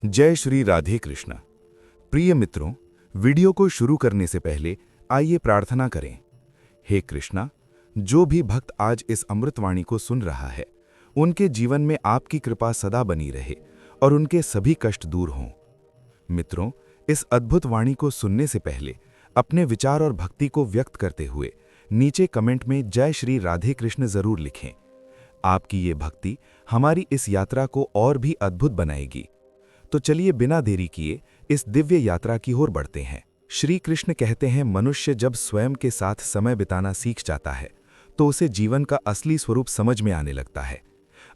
जय श्री राधे कृष्ण। प्रिय मित्रों, वीडियो को शुरू करने से पहले आइए प्रार्थना करें। हे कृष्णा, जो भी भक्त आज इस अमृतवाणी को सुन रहा है, उनके जीवन में आपकी कृपा सदा बनी रहे और उनके सभी कष्ट दूर हों। मित्रों, इस अद्भुत वाणी को सुनने से पहले अपने विचार और भक्ति को व्यक्त करते हुए नीचे कमेंट में जय श्री राधे कृष्ण जरूर लिखें। आपकी ये भक्ति हमारी इस यात्रा को और भी अद्भुत बनाएगी। तो चलिए बिना देरी किए इस दिव्य यात्रा की ओर बढ़ते हैं। श्री कृष्ण कहते हैं, मनुष्य जब स्वयं के साथ समय बिताना सीख जाता है तो उसे जीवन का असली स्वरूप समझ में आने लगता है।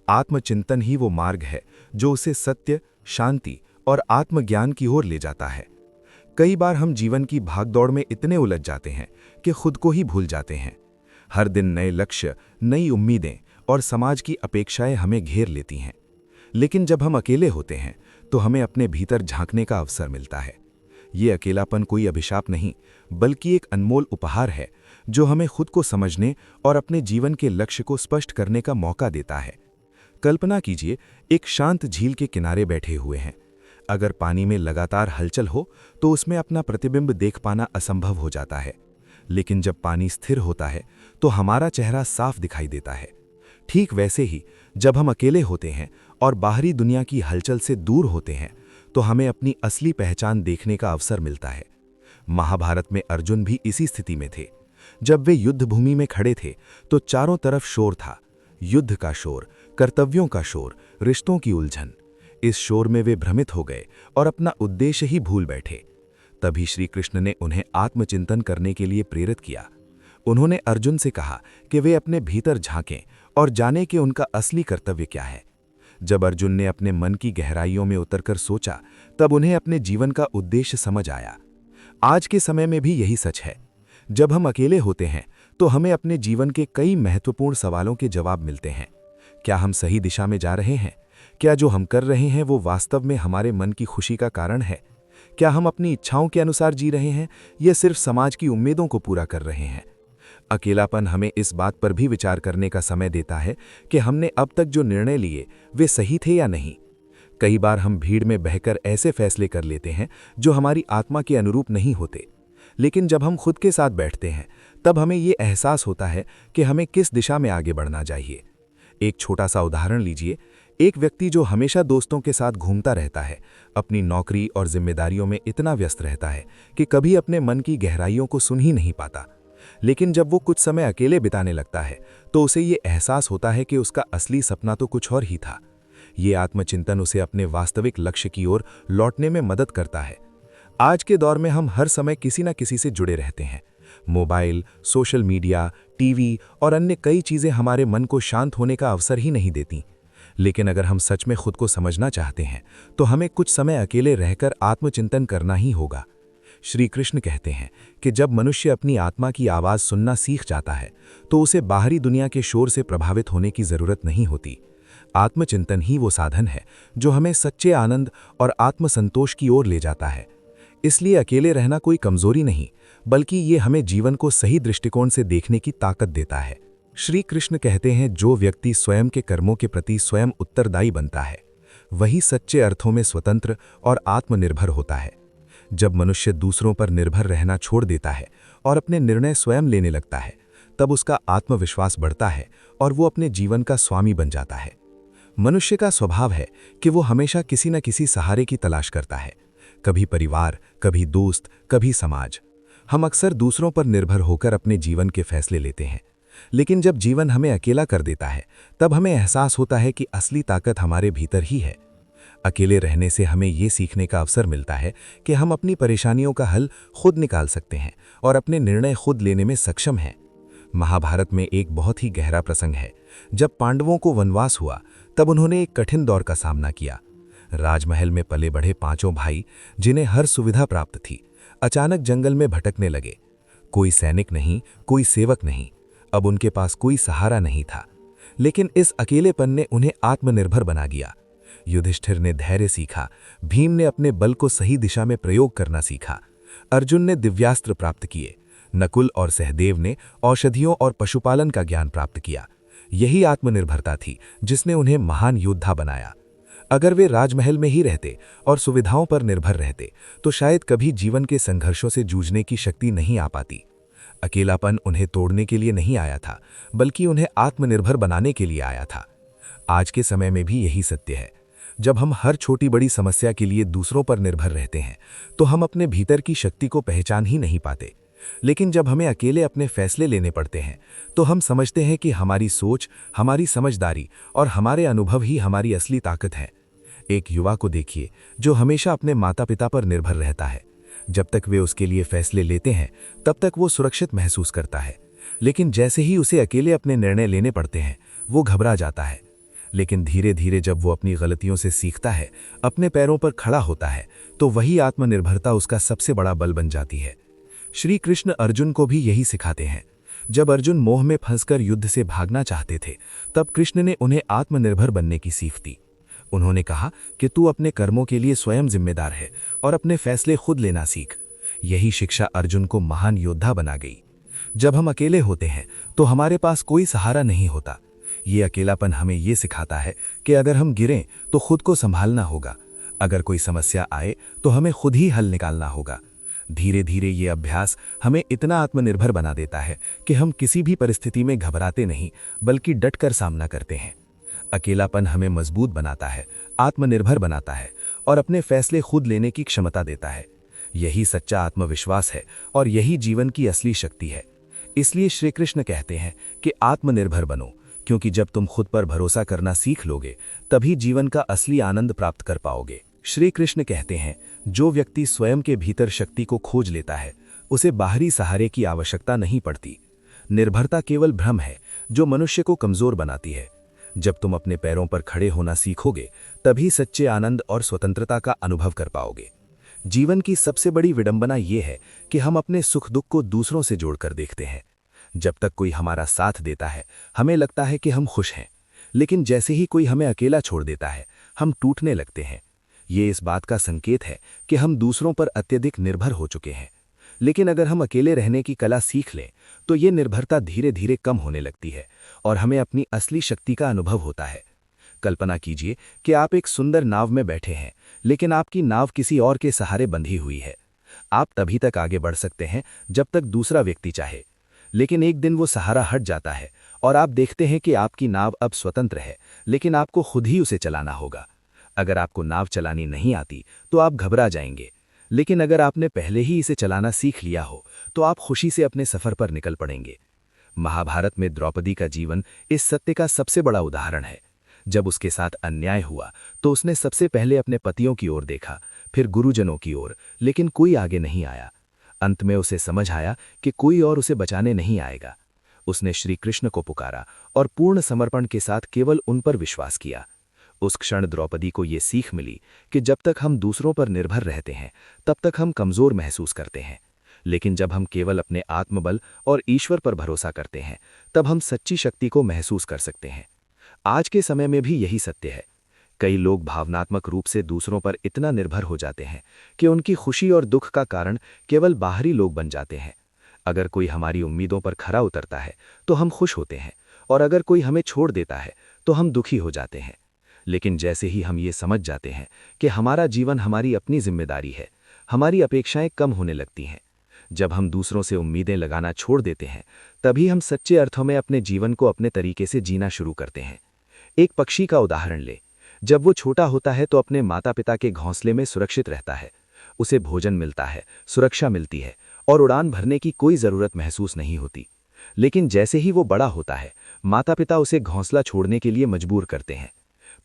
आत्मचिंतन ही वो मार्ग है जो उसे सत्य, शांति और आत्मज्ञान की ओर ले जाता है। कई बार हम जीवन की भागदौड़ में इतने उलझ जाते हैं कि खुद को ही भूल जाते हैं। हर दिन नए लक्ष्य, नई उम्मीदें और समाज की अपेक्षाएं हमें घेर लेती हैं। लेकिन जब हम अकेले होते हैं तो हमें अपने भीतर झांकने का अवसर मिलता है। ये अकेलापन कोई अभिशाप नहीं, बल्कि एक अनमोल उपहार है जो हमें खुद को समझने और अपने जीवन के लक्ष्य को स्पष्ट करने का मौका देता है। कल्पना कीजिए, एक शांत झील के किनारे बैठे हुए हैं। अगर पानी में लगातार हलचल हो तो उसमें अपना प्रतिबिंब देख पाना असंभव हो जाता है। लेकिन जब पानी स्थिर होता है तो हमारा चेहरा साफ दिखाई देता है। ठीक वैसे ही जब हम अकेले होते हैं और बाहरी दुनिया की हलचल से दूर होते हैं तो हमें अपनी असली पहचान देखने का अवसर मिलता है। महाभारत में अर्जुन भी इसी स्थिति में थे। जब वे युद्ध भूमि में खड़े थे तो चारों तरफ शोर था, युद्ध का शोर, कर्तव्यों का शोर, रिश्तों की उलझन। इस शोर में वे भ्रमित हो गए और अपना उद्देश्य ही भूल बैठे। तभी श्री कृष्ण ने उन्हें आत्मचिंतन करने के लिए प्रेरित किया। उन्होंने अर्जुन से कहा कि वे अपने भीतर झांकें और जाने कि उनका असली कर्तव्य क्या है। जब अर्जुन ने अपने मन की गहराइयों में उतरकर सोचा, तब उन्हें अपने जीवन का उद्देश्य समझ आया। आज के समय में भी यही सच है। जब हम अकेले होते हैं तो हमें अपने जीवन के कई महत्वपूर्ण सवालों के जवाब मिलते हैं। क्या हम सही दिशा में जा रहे हैं? क्या जो हम कर रहे हैं वो वास्तव में हमारे मन की खुशी का कारण है? क्या हम अपनी इच्छाओं के अनुसार जी रहे हैं या सिर्फ समाज की उम्मीदों को पूरा कर रहे हैं? अकेलापन हमें इस बात पर भी विचार करने का समय देता है कि हमने अब तक जो निर्णय लिए वे सही थे या नहीं। कई बार हम भीड़ में बहकर ऐसे फैसले कर लेते हैं जो हमारी आत्मा के अनुरूप नहीं होते। लेकिन जब हम खुद के साथ बैठते हैं तब हमें ये एहसास होता है कि हमें किस दिशा में आगे बढ़ना चाहिए। एक छोटा सा उदाहरण लीजिए। एक व्यक्ति जो हमेशा दोस्तों के साथ घूमता रहता है, अपनी नौकरी और जिम्मेदारियों में इतना व्यस्त रहता है कि कभी अपने मन की गहराइयों को सुन ही नहीं पाता। लेकिन जब वो कुछ समय अकेले बिताने लगता है तो उसे ये एहसास होता है कि उसका असली सपना तो कुछ और ही था। ये आत्मचिंतन उसे अपने वास्तविक लक्ष्य की ओर लौटने में मदद करता है। आज के दौर में हम हर समय किसी न किसी से जुड़े रहते हैं। मोबाइल, सोशल मीडिया, टीवी और अन्य कई चीज़ें हमारे मन को शांत होने का अवसर ही नहीं देती। लेकिन अगर हम सच में खुद को समझना चाहते हैं तो हमें कुछ समय अकेले रहकर आत्मचिंतन करना ही होगा। श्री कृष्ण कहते हैं कि जब मनुष्य अपनी आत्मा की आवाज़ सुनना सीख जाता है तो उसे बाहरी दुनिया के शोर से प्रभावित होने की ज़रूरत नहीं होती। आत्मचिंतन ही वो साधन है जो हमें सच्चे आनंद और आत्मसंतोष की ओर ले जाता है। इसलिए अकेले रहना कोई कमजोरी नहीं, बल्कि ये हमें जीवन को सही दृष्टिकोण से देखने की ताकत देता है। श्री कृष्ण कहते हैं, जो व्यक्ति स्वयं के कर्मों के प्रति स्वयं उत्तरदायी बनता है वही सच्चे अर्थों में स्वतंत्र और आत्मनिर्भर होता है। जब मनुष्य दूसरों पर निर्भर रहना छोड़ देता है और अपने निर्णय स्वयं लेने लगता है, तब उसका आत्मविश्वास बढ़ता है और वो अपने जीवन का स्वामी बन जाता है। मनुष्य का स्वभाव है कि वो हमेशा किसी न किसी सहारे की तलाश करता है, कभी परिवार, कभी दोस्त, कभी समाज। हम अक्सर दूसरों पर निर्भर होकर अपने जीवन के फैसले लेते हैं। लेकिन जब जीवन हमें अकेला कर देता है तब हमें एहसास होता है कि असली ताकत हमारे भीतर ही है। अकेले रहने से हमें ये सीखने का अवसर मिलता है कि हम अपनी परेशानियों का हल खुद निकाल सकते हैं और अपने निर्णय खुद लेने में सक्षम हैं। महाभारत में एक बहुत ही गहरा प्रसंग है। जब पांडवों को वनवास हुआ तब उन्होंने एक कठिन दौर का सामना किया। राजमहल में पले बढ़े पांचों भाई, जिन्हें हर सुविधा प्राप्त थी, अचानक जंगल में भटकने लगे। कोई सैनिक नहीं, कोई सेवक नहीं, अब उनके पास कोई सहारा नहीं था। लेकिन इस अकेलेपन ने उन्हें आत्मनिर्भर बना दिया। युधिष्ठिर ने धैर्य सीखा, भीम ने अपने बल को सही दिशा में प्रयोग करना सीखा, अर्जुन ने दिव्यास्त्र प्राप्त किए, नकुल और सहदेव ने औषधियों और पशुपालन का ज्ञान प्राप्त किया। यही आत्मनिर्भरता थी जिसने उन्हें महान योद्धा बनाया। अगर वे राजमहल में ही रहते और सुविधाओं पर निर्भर रहते तो शायद कभी जीवन के संघर्षों से जूझने की शक्ति नहीं आ पाती। अकेलापन उन्हें तोड़ने के लिए नहीं आया था, बल्कि उन्हें आत्मनिर्भर बनाने के लिए आया था। आज के समय में भी यही सत्य है। जब हम हर छोटी बड़ी समस्या के लिए दूसरों पर निर्भर रहते हैं तो हम अपने भीतर की शक्ति को पहचान ही नहीं पाते। लेकिन जब हमें अकेले अपने फैसले लेने पड़ते हैं तो हम समझते हैं कि हमारी सोच, हमारी समझदारी और हमारे अनुभव ही हमारी असली ताकत है। एक युवा को देखिए जो हमेशा अपने माता पिता पर निर्भर रहता है। जब तक वे उसके लिए फैसले लेते हैं तब तक वो सुरक्षित महसूस करता है, लेकिन जैसे ही उसे अकेले अपने निर्णय लेने पड़ते हैं वो घबरा जाता है। लेकिन धीरे धीरे जब वो अपनी गलतियों से सीखता है, अपने पैरों पर खड़ा होता है, तो वही आत्मनिर्भरता उसका सबसे बड़ा बल बन जाती है। श्री कृष्ण अर्जुन को भी यही सिखाते हैं। जब अर्जुन मोह में फंसकर युद्ध से भागना चाहते थे तब कृष्ण ने उन्हें आत्मनिर्भर बनने की सीख दी। उन्होंने कहा कि तू अपने कर्मों के लिए स्वयं जिम्मेदार है और अपने फैसले खुद लेना सीख। यही शिक्षा अर्जुन को महान योद्धा बना गई। जब हम अकेले होते हैं तो हमारे पास कोई सहारा नहीं होता। ये अकेलापन हमें ये सिखाता है कि अगर हम गिरें तो खुद को संभालना होगा, अगर कोई समस्या आए तो हमें खुद ही हल निकालना होगा। धीरे धीरे ये अभ्यास हमें इतना आत्मनिर्भर बना देता है कि हम किसी भी परिस्थिति में घबराते नहीं, बल्कि डटकर सामना करते हैं। अकेलापन हमें मजबूत बनाता है, आत्मनिर्भर बनाता है और अपने फैसले खुद लेने की क्षमता देता है। यही सच्चा आत्मविश्वास है और यही जीवन की असली शक्ति है। इसलिए श्री कृष्ण कहते हैं कि आत्मनिर्भर बनो, क्योंकि जब तुम खुद पर भरोसा करना सीख लोगे तभी जीवन का असली आनंद प्राप्त कर पाओगे। श्री कृष्ण कहते हैं, जो व्यक्ति स्वयं के भीतर शक्ति को खोज लेता है उसे बाहरी सहारे की आवश्यकता नहीं पड़ती। निर्भरता केवल भ्रम है जो मनुष्य को कमजोर बनाती है। जब तुम अपने पैरों पर खड़े होना सीखोगे तभी सच्चे आनंद और स्वतंत्रता का अनुभव कर पाओगे। जीवन की सबसे बड़ी विडंबना यह है कि हम अपने सुख दुख को दूसरों से जोड़कर देखते हैं। जब तक कोई हमारा साथ देता है हमें लगता है कि हम खुश हैं, लेकिन जैसे ही कोई हमें अकेला छोड़ देता है हम टूटने लगते हैं। ये इस बात का संकेत है कि हम दूसरों पर अत्यधिक निर्भर हो चुके हैं। लेकिन अगर हम अकेले रहने की कला सीख लें तो ये निर्भरता धीरे धीरे कम होने लगती है और हमें अपनी असली शक्ति का अनुभव होता है। कल्पना कीजिए कि आप एक सुंदर नाव में बैठे हैं, लेकिन आपकी नाव किसी और के सहारे बंधी हुई है। आप तभी तक आगे बढ़ सकते हैं जब तक दूसरा व्यक्ति चाहे, लेकिन एक दिन वो सहारा हट जाता है और आप देखते हैं कि आपकी नाव अब स्वतंत्र है, लेकिन आपको खुद ही उसे चलाना होगा। अगर आपको नाव चलानी नहीं आती तो आप घबरा जाएंगे, लेकिन अगर आपने पहले ही इसे चलाना सीख लिया हो तो आप खुशी से अपने सफर पर निकल पड़ेंगे। महाभारत में द्रौपदी का जीवन इस सत्य का सबसे बड़ा उदाहरण है। जब उसके साथ अन्याय हुआ तो उसने सबसे पहले अपने पतियों की ओर देखा, फिर गुरुजनों की ओर, लेकिन कोई आगे नहीं आया। अंत में उसे समझ आया कि कोई और उसे बचाने नहीं आएगा। उसने श्री कृष्ण को पुकारा और पूर्ण समर्पण के साथ केवल उन पर विश्वास किया। उस क्षण द्रौपदी को ये सीख मिली कि जब तक हम दूसरों पर निर्भर रहते हैं तब तक हम कमजोर महसूस करते हैं, लेकिन जब हम केवल अपने आत्मबल और ईश्वर पर भरोसा करते हैं तब हम सच्ची शक्ति को महसूस कर सकते हैं। आज के समय में भी यही सत्य है। कई लोग भावनात्मक रूप से दूसरों पर इतना निर्भर हो जाते हैं कि उनकी खुशी और दुख का कारण केवल बाहरी लोग बन जाते हैं। अगर कोई हमारी उम्मीदों पर खरा उतरता है तो हम खुश होते हैं, और अगर कोई हमें छोड़ देता है तो हम दुखी हो जाते हैं। लेकिन जैसे ही हम ये समझ जाते हैं कि हमारा जीवन हमारी अपनी जिम्मेदारी है, हमारी अपेक्षाएं कम होने लगती हैं। जब हम दूसरों से उम्मीदें लगाना छोड़ देते हैं तभी हम सच्चे अर्थों में अपने जीवन को अपने तरीके से जीना शुरू करते हैं। एक पक्षी का उदाहरण ले। जब वो छोटा होता है तो अपने माता पिता के घोंसले में सुरक्षित रहता है। उसे भोजन मिलता है, सुरक्षा मिलती है और उड़ान भरने की कोई जरूरत महसूस नहीं होती। लेकिन जैसे ही वो बड़ा होता है माता पिता उसे घोंसला छोड़ने के लिए मजबूर करते हैं।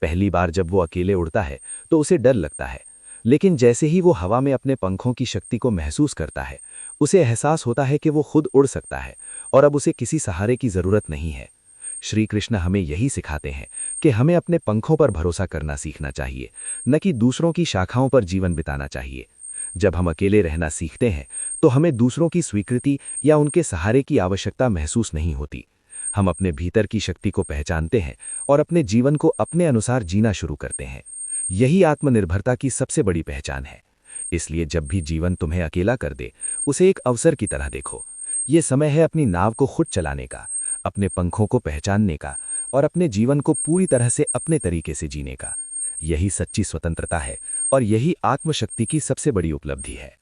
पहली बार जब वो अकेले उड़ता है तो उसे डर लगता है, लेकिन जैसे ही वो हवा में अपने पंखों की शक्ति को महसूस करता है उसे एहसास होता है कि वो खुद उड़ सकता है और अब उसे किसी सहारे की जरूरत नहीं है। श्री कृष्ण हमें यही सिखाते हैं कि हमें अपने पंखों पर भरोसा करना सीखना चाहिए, न कि दूसरों की शाखाओं पर जीवन बिताना चाहिए। जब हम अकेले रहना सीखते हैं तो हमें दूसरों की स्वीकृति या उनके सहारे की आवश्यकता महसूस नहीं होती। हम अपने भीतर की शक्ति को पहचानते हैं और अपने जीवन को अपने अनुसार जीना शुरू करते हैं। यही आत्मनिर्भरता की सबसे बड़ी पहचान है। इसलिए जब भी जीवन तुम्हें अकेला कर दे उसे एक अवसर की तरह देखो। ये समय है अपनी नाव को खुद चलाने का, अपने पंखों को पहचानने का और अपने जीवन को पूरी तरह से अपने तरीके से जीने का। यही सच्ची स्वतंत्रता है और यही आत्मशक्ति की सबसे बड़ी उपलब्धि है।